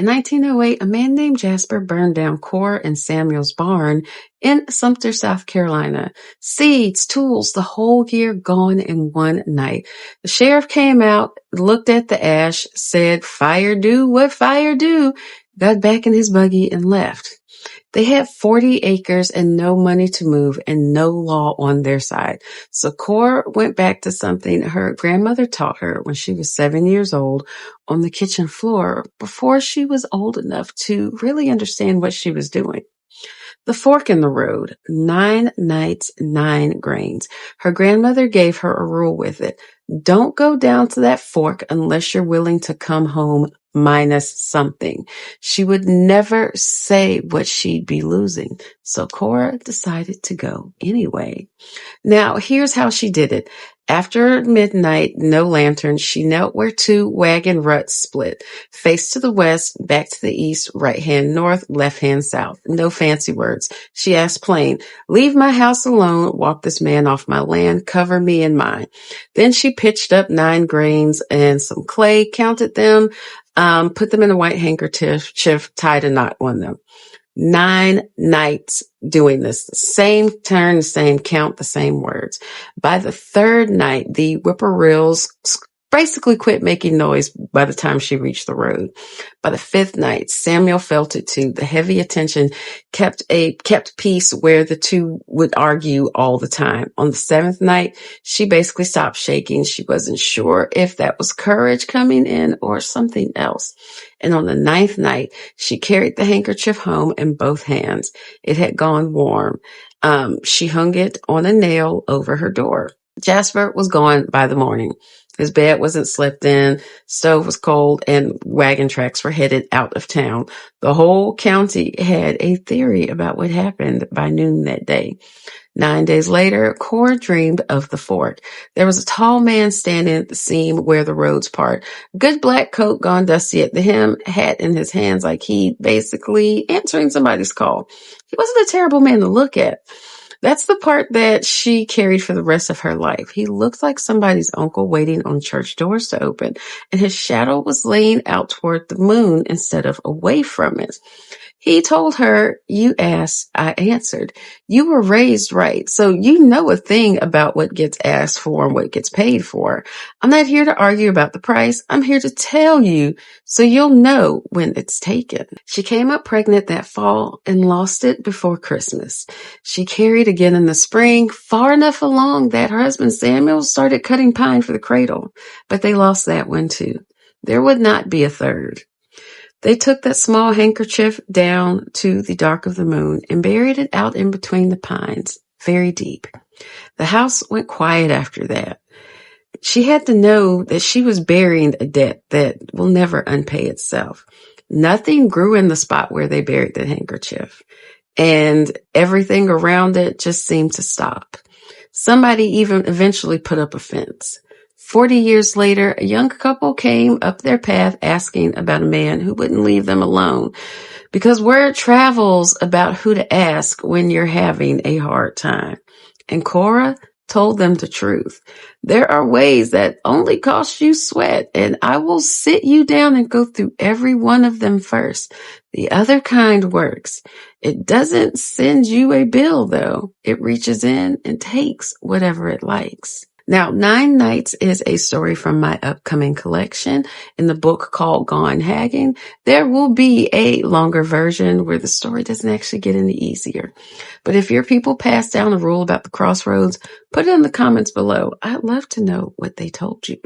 In 1908, a man named Jasper burned down Cora and Samuel's barn in Sumter, South Carolina. Seeds, tools, the whole year gone in one night. The sheriff came out, looked at the ash, said, "Fire do what fire do," got back in his buggy and left. They had 40 acres and no money to move and no law on their side. So Cora went back to something her grandmother taught her when she was 7 years old on the kitchen floor before she was old enough to really understand what she was doing. The fork in the road, 9 nights, 9 grains. Her grandmother gave her a rule with it. Don't go down to that fork unless you're willing to come home minus something. She would never say what she'd be losing. So Cora decided to go anyway. Now, here's how she did it. After midnight, no lantern, she knelt where 2 wagon ruts split. Face to the west, back to the east, right hand north, left hand south. No fancy words. She asked plain, "Leave my house alone, walk this man off my land, cover me and mine." Then she pitched up 9 grains and some clay, counted them, put them in a white handkerchief, tied a knot on them. 9 nights doing this. Same turn, the same count, the same words. By the 3rd night, the whippoorwills basically quit making noise by the time she reached the road. By the 5th night, Samuel felt it too. The heavy attention kept peace where the 2 would argue all the time. On the 7th night, she basically stopped shaking. She wasn't sure if that was courage coming in or something else. And on the 9th night, she carried the handkerchief home in both hands. It had gone warm. She hung it on a nail over her door. Jasper was gone by the morning. His bed wasn't slept in, stove was cold, and wagon tracks were headed out of town. The whole county had a theory about what happened by noon that day. 9 days later, Cora dreamed of the fork. There was a tall man standing at the seam where the roads part. Good black coat gone dusty at the hem, hat in his hands like he basically answering somebody's call. He wasn't a terrible man to look at. That's the part that she carried for the rest of her life. He looked like somebody's uncle waiting on church doors to open, and his shadow was laying out toward the moon instead of away from it. He told her, "You asked, I answered. You were raised right, so you know a thing about what gets asked for and what gets paid for. I'm not here to argue about the price. I'm here to tell you so you'll know when it's taken." She came up pregnant that fall and lost it before Christmas. She carried again in the spring, far enough along that her husband Samuel started cutting pine for the cradle, but they lost that one too. There would not be a third. They took that small handkerchief down to the dark of the moon and buried it out in between the pines, very deep. The house went quiet after that. She had to know that she was burying a debt that will never unpay itself. Nothing grew in the spot where they buried the handkerchief, and everything around it just seemed to stop. Somebody even eventually put up a fence. 40 years later, a young couple came up their path asking about a man who wouldn't leave them alone, because word travels about who to ask when you're having a hard time. And Cora told them the truth. There are ways that only cost you sweat, and I will sit you down and go through every one of them first. The other kind works. It doesn't send you a bill, though. It reaches in and takes whatever it likes. Now, 9 Nights is a story from my upcoming collection in the book called Gone Hagging. There will be a longer version where the story doesn't actually get any easier. But if your people pass down a rule about the crossroads, put it in the comments below. I'd love to know what they told you.